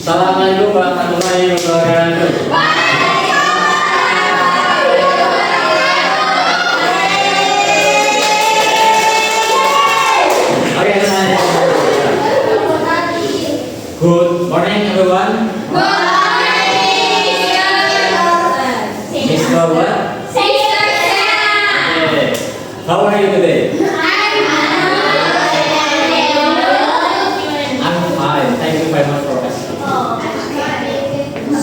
Assalamualaikum warahmatullahi wabarakatuh. Good morning, everyone. Good morning, Mr. What? Sister Sarah. Okay. How are you today? I'm fine. Thank you very much for asking.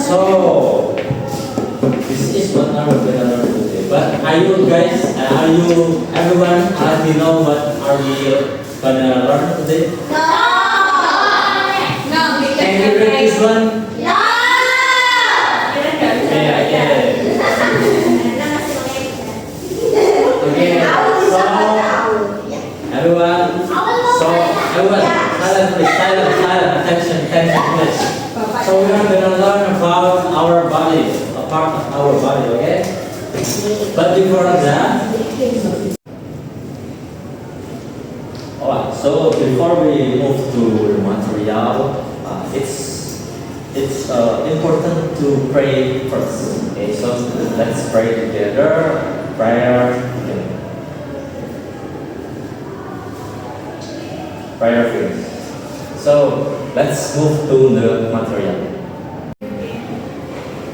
So, this is what our webinar today. But are you guys, everyone already know what are we gonna learn today? Can you read this one? Okay, I get it. Okay, so everyone, silent please, silent, attention please. So we are gonna learn about our body, a part of our body, okay? But before that, alright. So before we move to the material, it's important to pray first. Okay, so let's pray together. Prayer. Okay. Prayer first. So let's move to the material.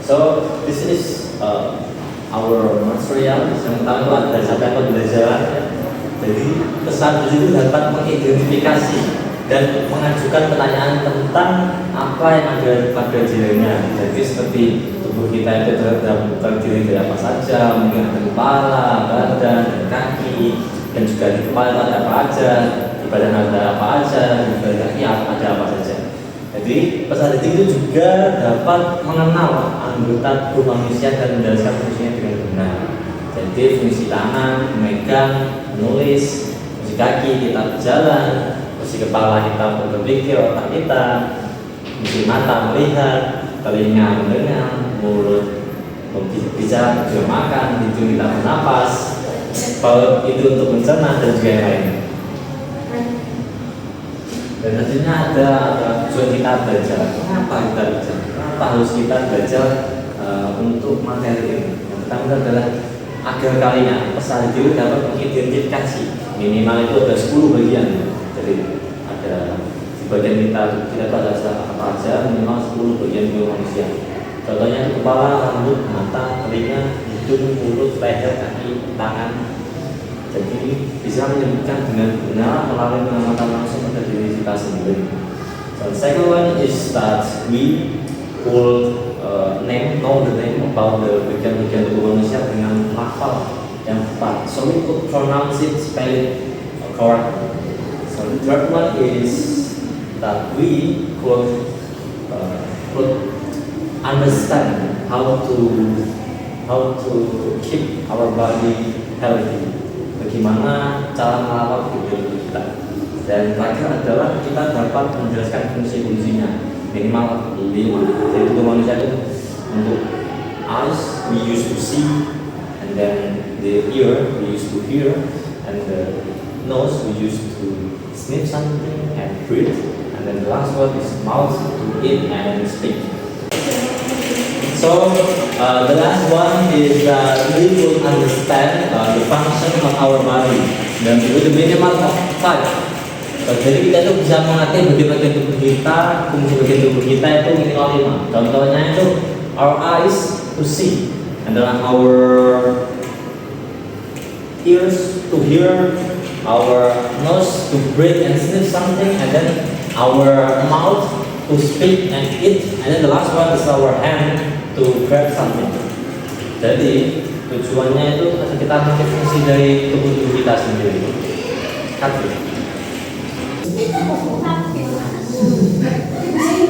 So this is our material. Yang pertama ada sampai pembelajaran. Jadi pesan itu dapat mengidentifikasi dan mengajukan pertanyaan tentang apa yang ada pada dirinya. Jadi seperti tubuh kita itu terdiri dari apa saja, mungkin ada kepala, badan, dan kaki, dan juga di kepala ada apa aja, di badan ada apa aja, di badan kaki ada apa saja. Jadi pesan itu juga dapat mengenal anggota tubuh manusia dan menjelaskan fungsinya dengan benar. Jadi fungsi tangan, memegang, menulis, fungsi kaki kita berjalan, fungsi kepala kita berpikir, otak kita, fungsi mata melihat, telinga mendengar, mulut bisa juga makan, hidung kita bernapas, paru itu untuk mencerna dan juga yang lain. Dan tentunya ada tujuan kita belajar. Kenapa kita belajar? Kenapa harus kita belajar untuk materi ini? Yang pertama adalah agar kalian pesan diri dapat mengidentifikasi minimal itu ada 10 bagian. Jadi ada di bagian kita itu ada apa aja, minimal 10 bagian tubuh manusia. Contohnya itu kepala, rambut, mata, telinga, hidung, mulut, leher, kaki, tangan. Jadi bisa menyebutkan dengan benar melalui pengamatan langsung pada diri kita sendiri. So the second one is that we will know the name about the bagian-bagian tubuh manusia dengan lafal yang tepat. So we could pronounce it, spell it correctly. So the third one is that we could understand how to keep our body healthy. Bagaimana cara merawat tubuh kita. Dan terakhir adalah kita dapat menjelaskan fungsi-fungsinya minimal 5. Jadi tubuh manusia itu untuk eyes we used to see, and then the ear we used to hear, and the nose we used to sniff something and breathe, and then the last one is mouth to eat and speak. So the last one is that we will understand the function of our body, dan itu minimal 5. Jadi kita itu bisa mengerti bagian tubuh kita, fungsi bagian tubuh kita itu minimal 5. Contohnya itu our eyes to see, and then our ears to hear, our nose to breathe and sniff something, and then our mouth to speak and eat, and then the last one is our hand to grab something. Jadi tujuannya itu kita mengerti fungsi dari tubuh kita sendiri. Kaki.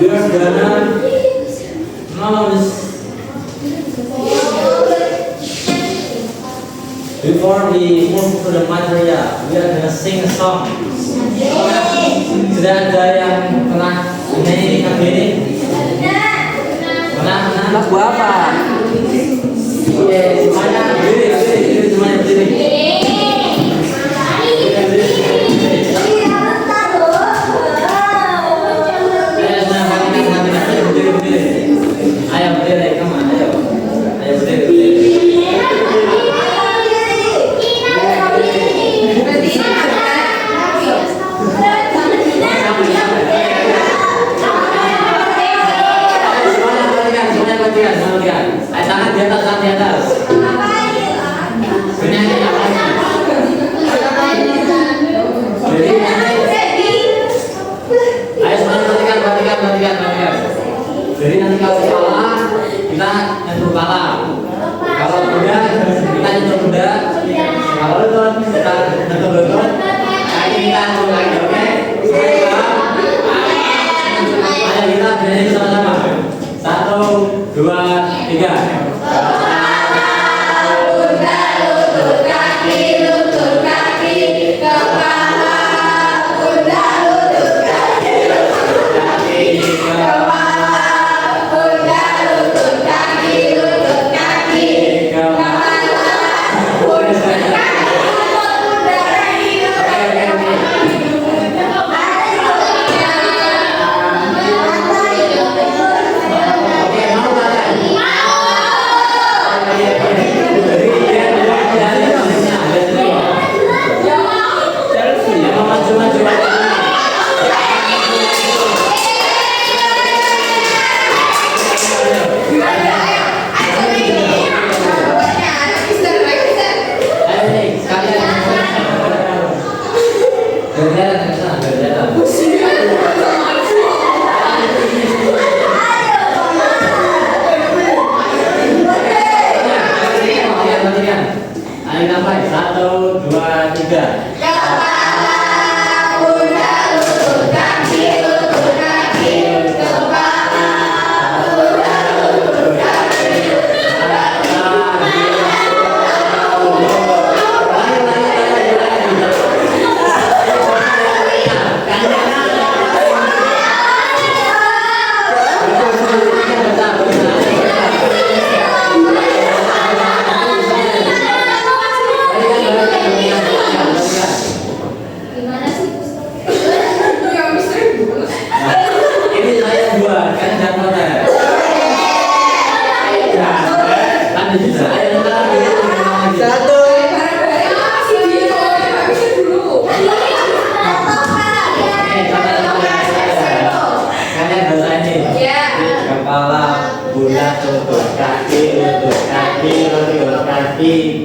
We are gonna before we move to the material, we are gonna sing a song. Sudah ada yang pernah nyanyi lagu ini? Pernah? Lagu apa? Semuanya berdiri, semuanya berdiri. perhatikan. Jadi nanti kalau kepala kita nyentuh kepala. Kalau bunda kita nyentuh bunda. Kalau lutut kita nyentuh lutut. Kaki kita nyentuh kaki, oke? Ayo kita bernyanyi sama-sama. 1, 2, 3.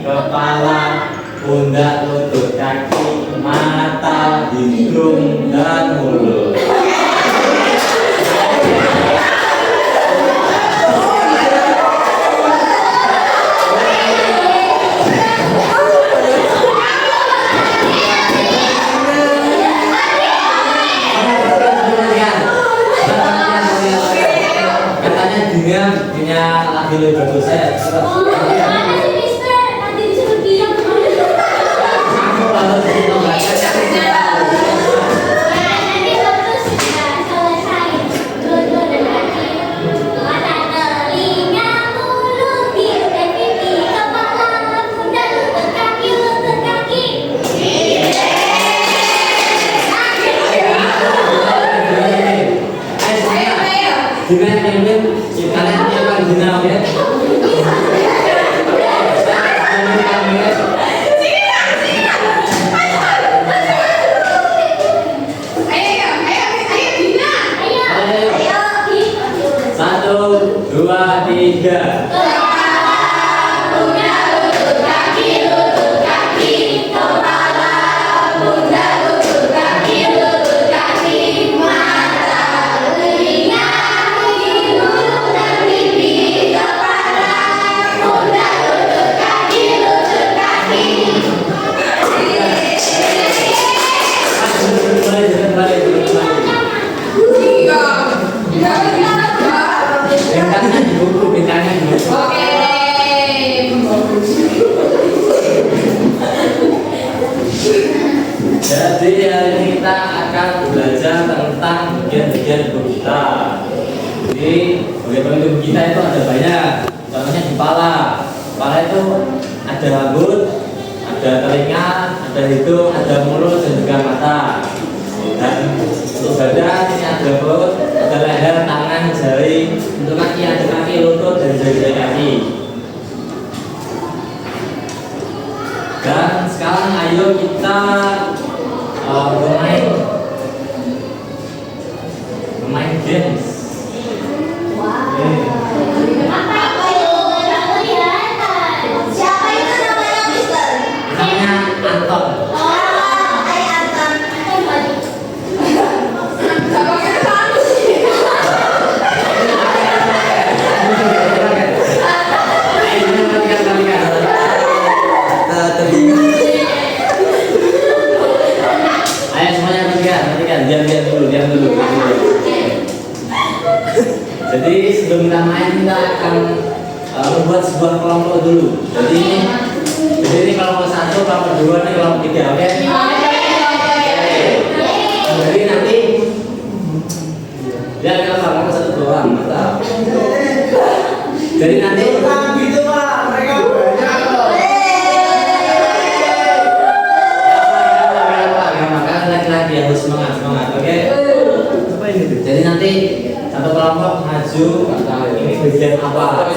Kepala, pundak, lutut, kaki, mata, hidung, dan mulut. Katanya dia punya lagi lebih bagus ya. Dengan kalian yang guna ya. Satu, dua, tiga. Jadi hari ini kita akan belajar tentang bagian-bagian tubuh kita. Jadi bagian-bagian tubuh kita itu ada banyak. Contohnya di kepala. Kepala itu ada rambut, ada telinga, ada hidung, ada mulut, dan juga mata. Dan untuk badan ini ada perut, ada leher, tangan, jari. Untuk kaki ada kaki, lutut, dan jari-jari kaki. Dan sekarang ayo kita bermain games. Siapa itu namanya, Mister? Namanya Anton. Hai Anton. Jadi sebelum kita main kita akan membuat sebuah kelompok dulu. Jadi ini kelompok 1, kelompok 2, ini kelompok 3, oke? Jadi nanti ya kita kelompok 1 2 orang, mantap. Jadi nanti gitu Pak, mereka banyak loh. Maka lagi-lagi harus semangat, oke? Jadi nanti satu kelompok maju, ini bagian apa?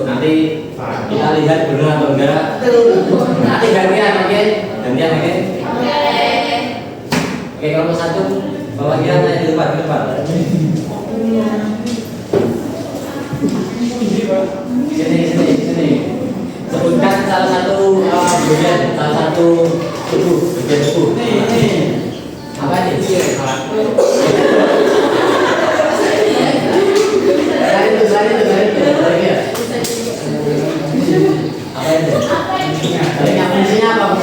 Nanti kita lihat benar atau enggak. Nanti gantian, oke? Gantian, oke? Oke, kelompok 1 bagian di depan. Sini. Sebutkan salah satu bagian tubuh. Nih. Apa ini? Dari itu. Apa itu? Fungsinya apa?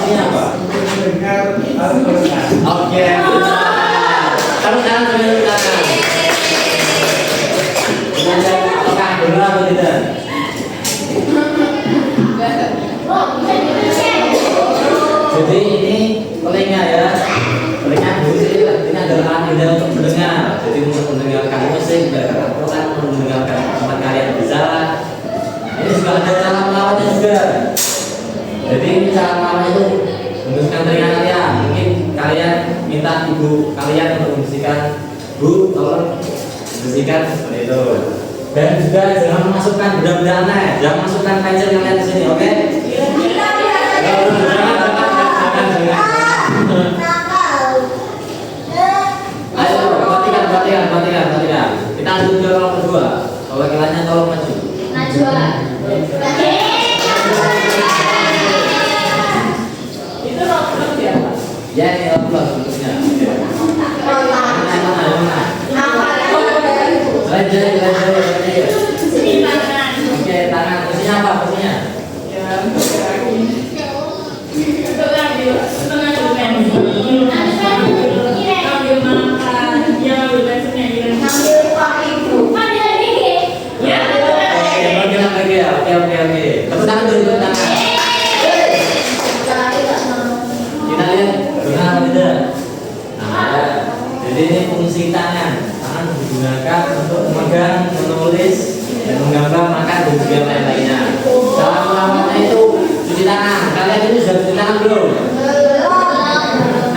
Dengar harus berenang. Oke. Kamu sekarang sambil tangan. Apakah benar atau tidak? Jadi ini telinga ya. Telinga fungsi artinya adalah indera untuk mendengar. Jadi untuk mendengarkan musik, mendengarkan Al-Quran, mendengarkan tempat kalian bicara. Ini juga ada cara melawatnya juga. Jadi ini cara melawat itu menggunakan telinga kalian. Mungkin kalian minta ibu kalian untuk membersihkan, Bu, tolong bersihkan seperti itu. Dan juga jangan memasukkan benda-benda aneh, jangan masukkan pensil kalian di sini, oke? Ayo, perhatikan. Kita lanjut ke kelompok kedua. Perwakilannya tolong maju. Itu nomor berapa? Ya, ini plus bentuknya. Mana? Lanjut. Oke, tangan posisinya apa? Posisinya? Oke. Tepuk tangan dulu, tepuk tangan. Kita lihat benar atau tidak. Nah, jadi ini fungsi tangan. Tangan digunakan untuk memegang, menulis, dan menggambar, makan, dan juga lain-lainnya. Cara melawatnya itu cuci tangan. Kalian ini sudah cuci tangan belum?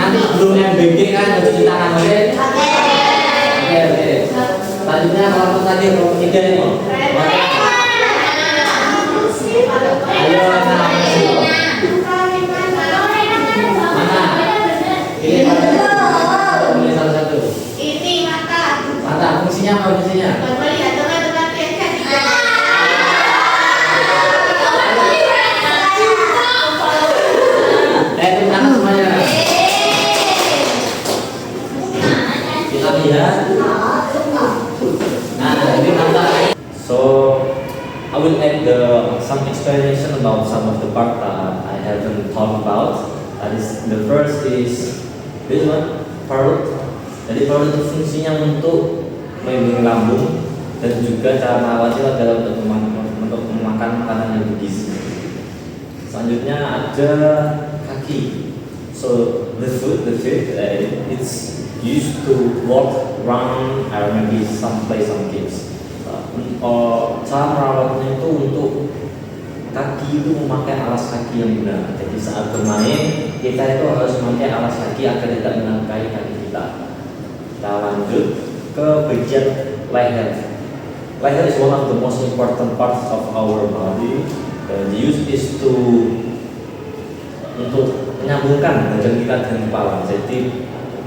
Nanti sebelum MBG kan harus cuci tangan, oke? Oke. Selanjutnya kelompok tadi, kelompok 3 ini. Ayo, mana? Ini salah satu. Mata, fungsinya apa fungsinya? Tepuk tangan semuanya. Kita lihat. Nah, ini mata. So, I will add some explanation about some of the part that I haven't talked about. That is, the first is this one, parut. Jadi parut itu fungsinya untuk melindungi lambung dan juga cara merawatnya adalah untuk memakan makanan yang bergizi. Selanjutnya ada kaki. So the feet, it's used to walk around or maybe play some games. Cara merawatnya itu untuk kaki itu memakai alas kaki yang benar. Jadi saat bermain kita itu harus memakai alas kaki agar tidak melukai kaki kita. Kita lanjut ke bagian leher. Leher is one of the most important parts of our body. The use is to untuk menyambungkan badan kita dengan kepala. Jadi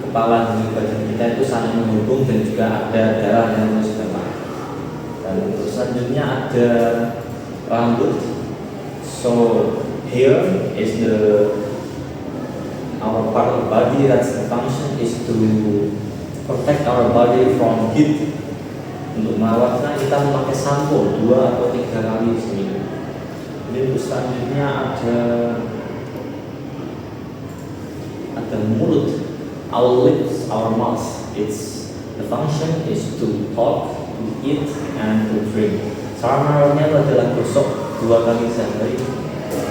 kepala dan badan kita itu saling menghubung dan juga ada darah yang terus bergerak. Dan untuk selanjutnya ada rambut. So here is our part of body that's the function is to protect our body from heat. Untuk merawatnya kita memakai sampo 2 atau 3 kali seminggu. Jadi untuk selanjutnya ada mulut, our lips, our mouth. The function is to talk eat and to drink. Sarapannya adalah gosok 2 kali sehari,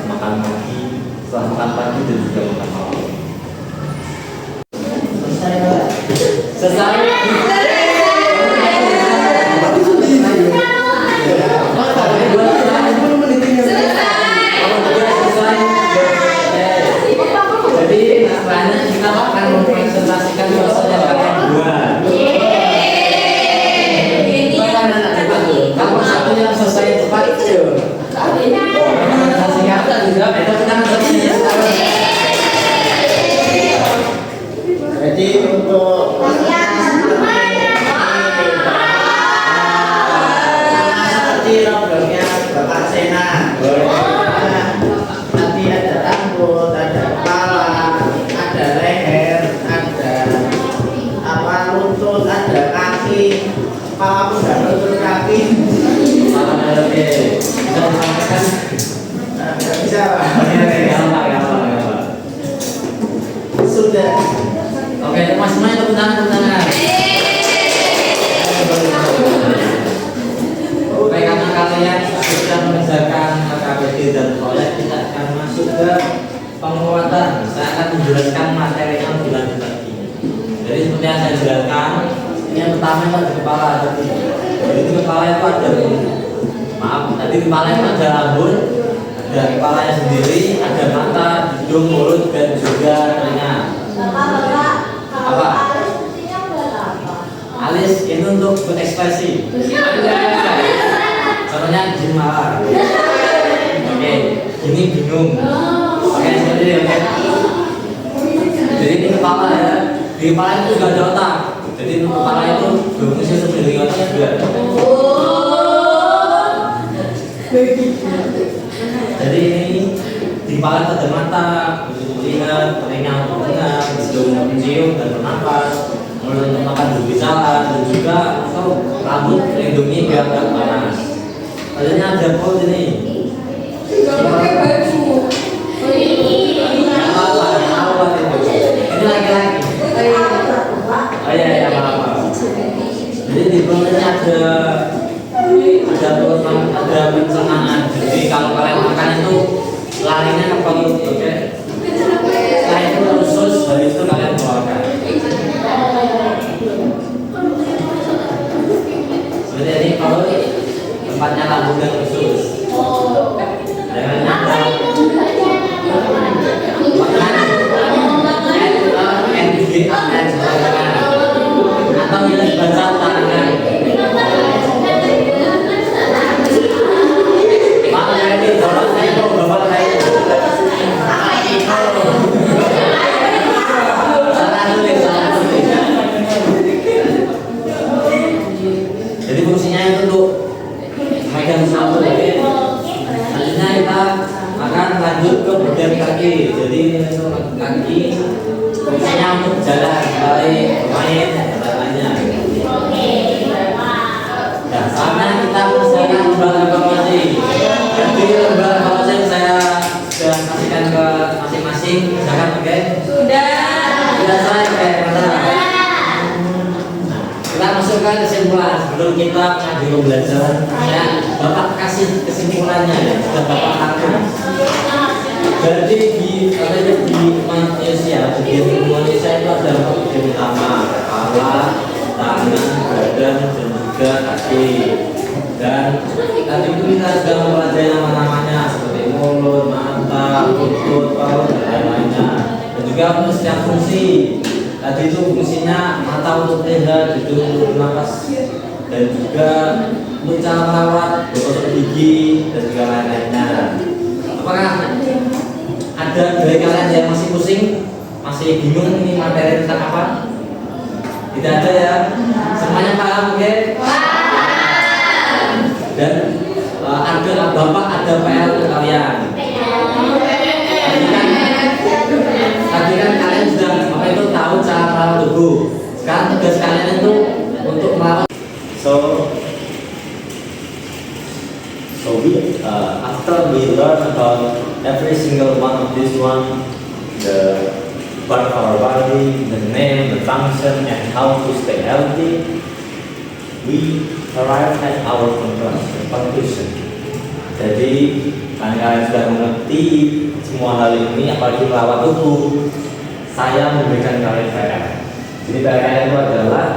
makan pagi, setelah makan pagi dan juga makan malam. Selesai. Jadi setelahnya kita akan mempresentasikan prosesnya kalian berdua. Kalau satu yang selesai cepat itu, presentasikan juga itu kita Jadi untuk seperti robotnya Bapak Sena. Nanti ada rambut, ada kepala, ada leher, ada apa lutut, ada kaki. Kepala pun ada lutut kaki. Oke, bisa disampaikan? Nggak bisa Pak. Ya, Pak. Sudah. Oke, mas semuanya tepuk tangan. Baik, karena kalian sudah mengerjakan KPD dan proyek, kita akan masuk ke penguatan. Saya akan menjelaskan materi yang lebih lanjut lagi. Jadi seperti yang saya jelaskan, ini yang pertama itu ada kepala tadi. Jadi di kepala itu ada, tadi kepala itu ada rambut, ada kepalanya sendiri, ada mata, hidung, mulut, dan juga telinga. Apa? Alis itu untuk berekspresi. Contohnya gini marah. Oke, ini bingung. Oke, seperti ini. Oke. Jadi ini kepala ya. Di kepala itu juga ada otak. Jadi kepala itu berfungsi seperti otak juga. Jadi ini di kepala ada mata, untuk melihat, telinga untuk mendengar, hidung untuk mencium dan bernafas, mulut untuk makan dan berbicara, dan juga rambut melindungi biar tidak panas. Selanjutnya ada perut ini. Apa itu? Ini laki-laki. Oh iya, maaf. Jadi di perut ini ada pencernaan. Jadi kalau kalian makan itu larinya ke perut, oke? Setelah itu usus, habis itu kalian keluarkan. Seperti ini kalau tempatnya lambung dan usus. Jangan nyata. Atau yang dibaca tangan. Jadi fungsinya itu untuk megang satu lagi. Selanjutnya kita akan lanjut ke bagian kaki. Jadi untuk kaki fungsinya untuk jalan, balik, bermain, dan lainnya. Nah, saatnya kita mengerjakan lembar evaluasi. Jadi lembar evaluasi yang saya sudah kasihkan ke masing-masing. Misalkan, oke? Sudah selesai, oke? Kita masuk ke kesimpulan. Sebelum kita mengambil pembelajaran, Bapak kasih kesimpulannya ya. Sudah Bapak atur. Jadi di manusia, bagian manusia itu ada bagian utama, kepala, tangan, badan, dan juga kaki. Dan tadi itu kita sudah mempelajari nama-namanya seperti mulut, mata, lutut, paru, dan lain-lainnya. Dan juga untuk setiap fungsi. Tadi itu fungsinya mata untuk melihat, hidung untuk bernafas, dan juga untuk cara merawat, bergosok gigi, dan juga lain-lainnya. Apakah ada dari kalian yang masih pusing, masih bingung ini materi tentang apa? Tidak ada ya? Semuanya paham, oke? Dan ada Bapak ada PR untuk kalian. Tadi kan kalian sudah apa itu tahu cara merawat tubuh. Sekarang tugas kalian itu untuk merawat. So we after we learn about every single one of this one, the part of our body, the name, the function, and how to stay healthy, we arrive at our conclusion. Jadi kalian sudah mengerti semua hal ini, apalagi merawat tubuh. Saya memberikan kalian PR. Jadi PR kalian itu adalah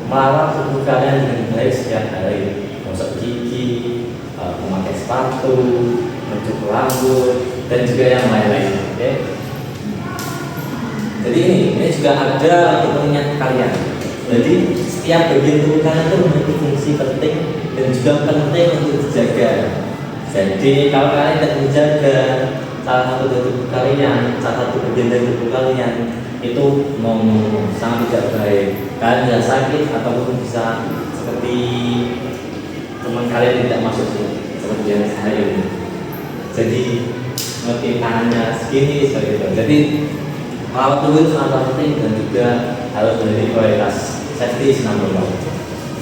merawat tubuh kalian dengan baik setiap hari. Gosok gigi, memakai sepatu, mencukur rambut, dan juga yang lain-lain. Oke? Jadi ini juga ada untuk mengingat kalian. Jadi setiap bagian tubuh kalian itu memiliki fungsi penting dan juga penting untuk dijaga. Jadi kalau kalian tidak menjaga salah satu dari tubuh kalian, salah satu bagian dari tubuh kalian, itu sangat tidak baik. Kalian bisa sakit ataupun bisa seperti teman kalian tidak masuk sini, seperti yang saya ini. Jadi ngerti tangannya segini seperti itu. Jadi merawat tubuh itu sangat penting dan juga harus menjadi prioritas. Safety is number one.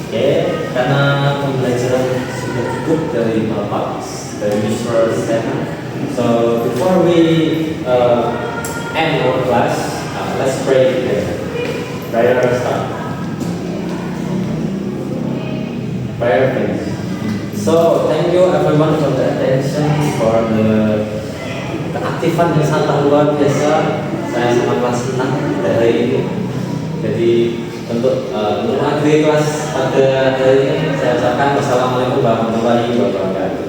Oke, karena pembelajaran sudah cukup dari Bapak, dari Mr. Stefan. So before we end our class, let's pray together. Prayer start. Prayer please. So thank you everyone for the attention, for the keaktifan yang sangat luar biasa. Saya sangatlah senang dari ini. Jadi untuk mengakhiri kelas pada hari ini saya ucapkan wassalamualaikum warahmatullahi wabarakatuh.